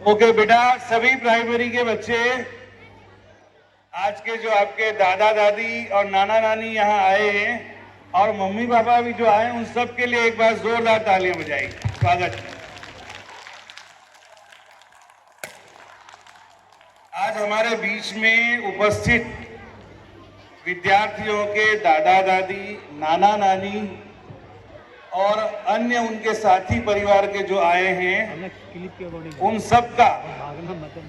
Okay बेटा, सभी primary के बच्चे, आज के जो आपके दादा दादी और नाना नानी यहाँ आए हैं और मम्मी पापा भी जो आए हैं, उन सब के लिए एक बार जोरदार तालियां बजाइए। स्वागत है। आज हमारे बीच में उपस्थित विद्यार्थियों के दादा दादी, नाना नानी और अन्य उनके साथी परिवार के जो आए हैं, उन सब का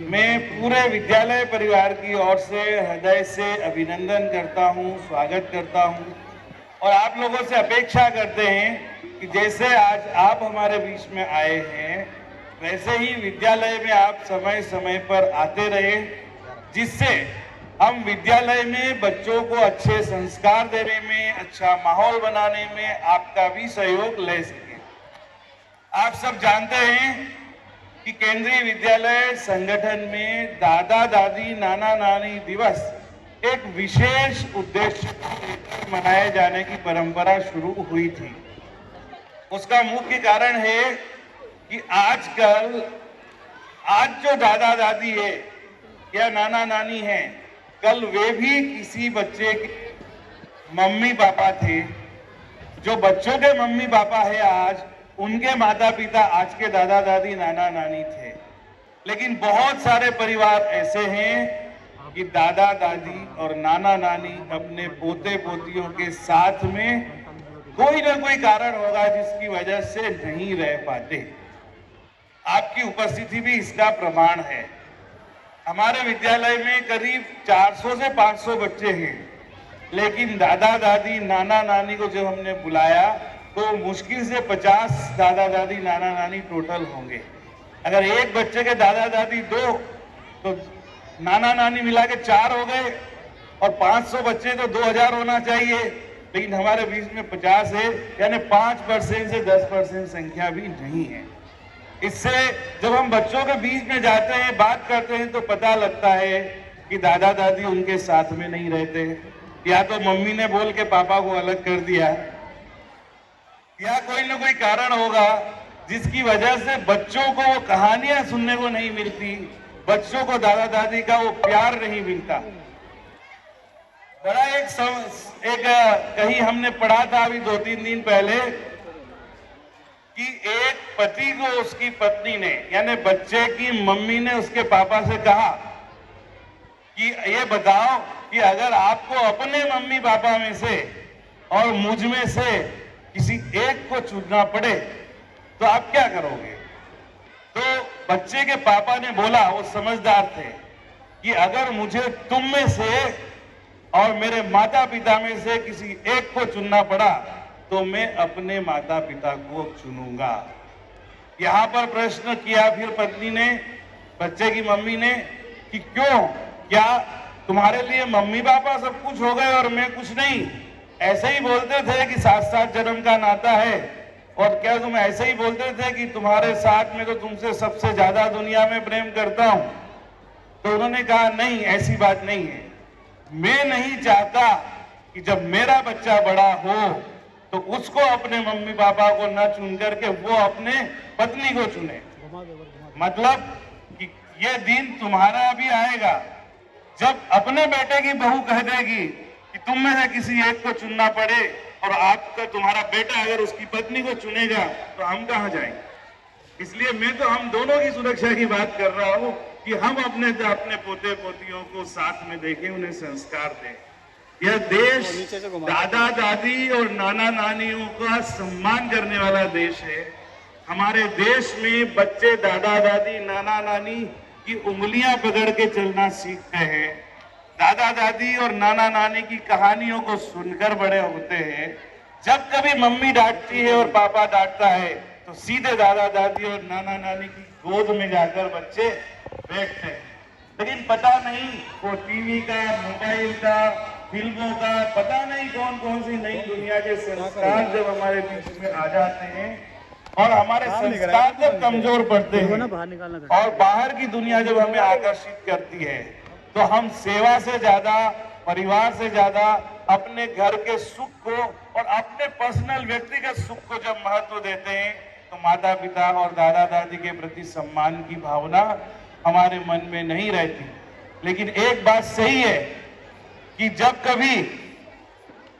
मैं पूरे विद्यालय परिवार की ओर से हृदय से अभिनंदन करता हूं, स्वागत करता हूं और आप लोगों से अपेक्षा करते हैं कि जैसे आज आप हमारे बीच में आए हैं, वैसे ही विद्यालय में आप समय समय पर आते रहे, जिससे हम विद्यालय में बच्चों को अच्छे संस्कार देने में, अच्छा माहौल बनाने में आपका भी सहयोग ले सके। आप सब जानते हैं कि केंद्रीय विद्यालय संगठन में दादा दादी नाना नानी दिवस एक विशेष उद्देश्य मनाए जाने की परंपरा शुरू हुई थी। उसका मुख्य कारण है कि आज जो दादा दादी है या नाना नानी है, कल वे भी किसी बच्चे के मम्मी पापा थे। जो बच्चों के मम्मी पापा है आज, उनके माता पिता आज के दादा दादी नाना नानी थे। लेकिन बहुत सारे परिवार ऐसे हैं कि दादा दादी और नाना नानी अपने पोते पोतियों के साथ में कोई ना कोई कारण होगा जिसकी वजह से नहीं रह पाते। आपकी उपस्थिति भी इसका प्रमाण है। हमारे विद्यालय में करीब 400 से 500 बच्चे हैं, लेकिन दादा दादी नाना नानी को जब हमने बुलाया तो मुश्किल से 50 दादा दादी नाना नानी टोटल होंगे। अगर एक बच्चे के दादा दादी 2 तो नाना नानी मिला के 4 हो गए और 500 बच्चे तो 2000 होना चाहिए, लेकिन हमारे बीच में 50 है, यानी 5% से 10% संख्या भी नहीं है। इससे जब हम बच्चों के बीच में जाते हैं, बात करते हैं, तो पता लगता है कि दादा दादी उनके साथ में नहीं रहते, या तो मम्मी ने बोल के पापा को अलग कर दिया, या कोई ना कोई कारण होगा जिसकी वजह से बच्चों को वो कहानियां सुनने को नहीं मिलती, बच्चों को दादा दादी का वो प्यार नहीं मिलता। बड़ा एक कहीं हमने पढ़ा था अभी 2-3 दिन पहले कि एक पति को उसकी पत्नी ने, यानी बच्चे की मम्मी ने उसके पापा से कहा कि ये बताओ कि अगर आपको अपने मम्मी पापा में से और मुझ में से किसी एक को चुनना पड़े तो आप क्या करोगे? तो बच्चे के पापा ने बोला, वो समझदार थे, कि अगर मुझे तुम में से और मेरे माता पिता में से किसी एक को चुनना पड़ा तो मैं अपने माता पिता को चुनूंगा। यहां पर प्रश्न किया फिर पत्नी ने, बच्चे की मम्मी ने, कि क्यों, क्या तुम्हारे लिए मम्मी पापा सब कुछ हो गए और मैं कुछ नहीं? ऐसे ही बोलते थे कि 7-7 जन्म का नाता है, और क्या तुम ऐसे ही बोलते थे कि तुम्हारे साथ में तो तुमसे सबसे ज्यादा दुनिया में प्रेम करता हूं? तो उन्होंने कहा नहीं, ऐसी बात नहीं है। मैं नहीं चाहता कि जब मेरा बच्चा बड़ा हो तो उसको अपने मम्मी पापा को न चुन करके वो अपने पत्नी को चुने। मतलब कि ये दिन तुम्हारा भी आएगा जब अपने बेटे की बहू कह देगी कि तुम में से किसी एक को चुनना पड़े, और आपका तुम्हारा बेटा अगर उसकी पत्नी को चुनेगा तो हम कहां जाएंगे? इसलिए मैं तो हम दोनों की सुरक्षा की बात कर रहा हूं कि हम अपने पोते पोतियों को साथ में देखें, उन्हें संस्कार दें। यह देश दादा दादी और नाना नानियों का सम्मान करने वाला देश है। हमारे देश में बच्चे दादा दादी नाना नानी की उंगलियां पकड़ के चलना सीखते हैं। दादा दादी और नाना नानी की कहानियों को सुनकर बड़े होते हैं। जब कभी मम्मी डांटती है और पापा डांटता है तो सीधे दादा दादी और नाना नानी की गोद में जाकर बच्चे बैठते हैं। लेकिन पता नहीं वो टीवी का, मोबाइल का, फिल्मों का, पता नहीं कौन कौन सी नई दुनिया के संस्कार जब हमारे बीच में आ जाते हैं और हमारे संस्कार जब कमजोर पड़ते हैं और बाहर की दुनिया जब हमें आकर्षित करती है, तो हम सेवा से ज्यादा, परिवार से ज्यादा अपने घर के सुख को और अपने पर्सनल व्यक्तिगत सुख को जब महत्व देते हैं, तो माता पिता और दादा दादी के प्रति सम्मान की भावना हमारे मन में नहीं रहती। लेकिन एक बात सही है कि जब कभी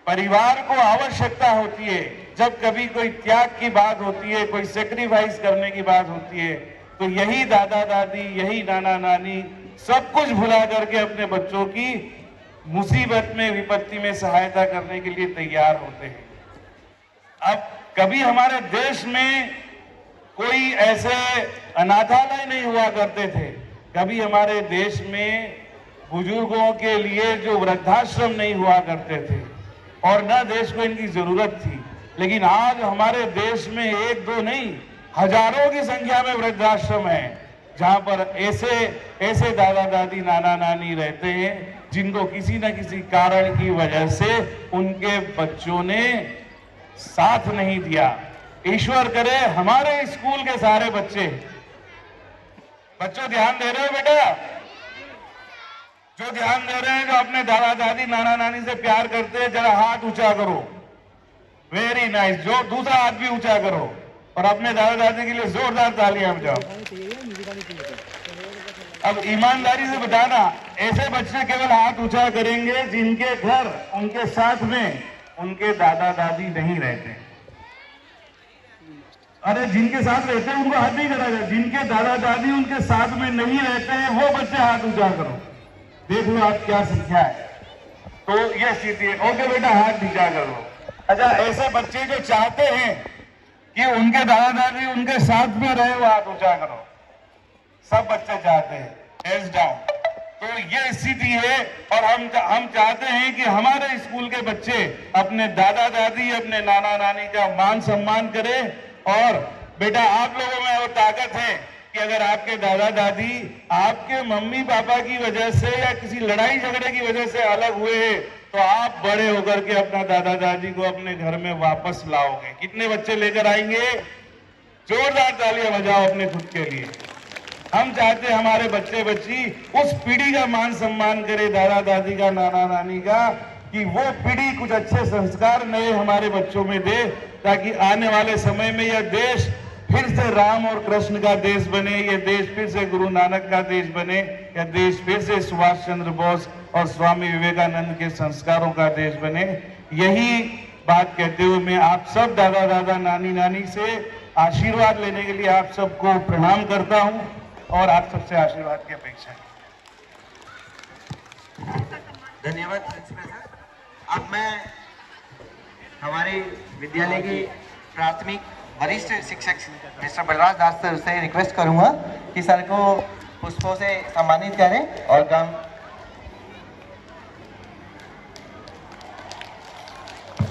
परिवार को आवश्यकता होती है, जब कभी कोई त्याग की बात होती है, कोई सेक्रीफाइस करने की बात होती है, तो यही दादा दादी, यही नाना नानी सब कुछ भुला करके अपने बच्चों की मुसीबत में, विपत्ति में सहायता करने के लिए तैयार होते हैं। अब कभी हमारे देश में कोई ऐसे अनाथालय नहीं हुआ करते थे, कभी हमारे देश में बुजुर्गों के लिए जो वृद्धाश्रम नहीं हुआ करते थे, और न देश को इनकी जरूरत थी। लेकिन आज हमारे देश में एक दो नहीं, हजारों की संख्या में वृद्धाश्रम है, जहां पर ऐसे दादा दादी, नाना नानी रहते हैं जिनको किसी न किसी कारण की वजह से उनके बच्चों ने साथ नहीं दिया। ईश्वर करे हमारे स्कूल के सारे बच्चों ध्यान दे रहे हो बेटा? जो ध्यान दे रहे हैं, जो अपने दादा दादी, नाना नानी से प्यार करते हैं, जरा हाथ ऊंचा करो। Very nice. जो दूसरा हाथ भी ऊंचा करो और अपने दादा दादी के लिए जोरदार तालियां बजाओ। अब ईमानदारी से बताना, ऐसे बच्चे केवल हाथ ऊंचा करेंगे जिनके घर, उनके साथ में उनके दादा दादी नहीं रहते। अरे जिनके साथ रहते हैं उनको हाथ नहीं करा जाए, जिनके दादा दादी उनके साथ में नहीं रहते हैं वो बच्चे हाथ ऊंचा करो। देख लो आप क्या सीखा है। तो ये स्थिति है। ओके बेटा, हाथ नीचा करो। अच्छा, ऐसे बच्चे जो चाहते हैं कि उनके दादा दादी उनके साथ में रहे, वो हाथ ऊंचा करो। सब बच्चे चाहते हैं, हेड्स डाउन। तो ये स्थिति है, और हम चाहते हैं कि हमारे स्कूल के बच्चे अपने दादा दादी, अपने नाना नानी का मान सम्मान करें। और बेटा, आप लोगों में वो ताकत है कि अगर आपके दादा दादी आपके मम्मी पापा की वजह से या किसी लड़ाई झगड़े की वजह से अलग हुए हैं, तो आप बड़े होकर के अपना दादा दादी को अपने घर में वापस लाओगे। कितने बच्चे लेकर आएंगे? जोरदार तालियां बजाओ अपने खुद के लिए। हम चाहते हैं हमारे बच्चे बच्ची उस पीढ़ी का मान सम्मान करे, दादा दादी का, नाना नानी का, कि वो पीढ़ी कुछ अच्छे संस्कार नए हमारे बच्चों में दे, ताकि आने वाले समय में यह देश फिर से राम और कृष्ण का देश बने, यह देश फिर से गुरु नानक का देश बने, यह देश फिर से सुभाष चंद्र बोस और स्वामी विवेकानंद के संस्कारों का देश बने। यही बात कहते हुए मैं आप सब दादा दादा, नानी नानी से आशीर्वाद लेने के लिए आप सबको प्रणाम करता हूं और आप सबसे आशीर्वाद की अपेक्षा है। धन्यवाद प्रिंसिपल सर। अब मैं हमारे विद्यालय के प्राथमिक वरिष्ठ शिक्षक मिस्टर बलराज दास सर से रिक्वेस्ट करूंगा कि सर को पुष्पों से सम्मानित करें और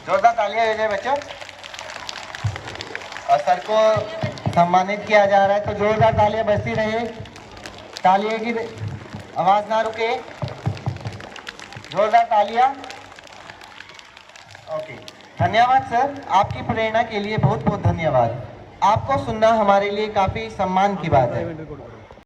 जोरदार तालियां हो जाए बच्चों। और सर को सम्मानित किया जा रहा है तो जोरदार तालियां बजती रहे, तालियों की आवाज ना रुके, जोरदार तालियां। ओके, धन्यवाद सर, आपकी प्रेरणा के लिए बहुत बहुत धन्यवाद। आपको सुनना हमारे लिए काफी सम्मान की बात है।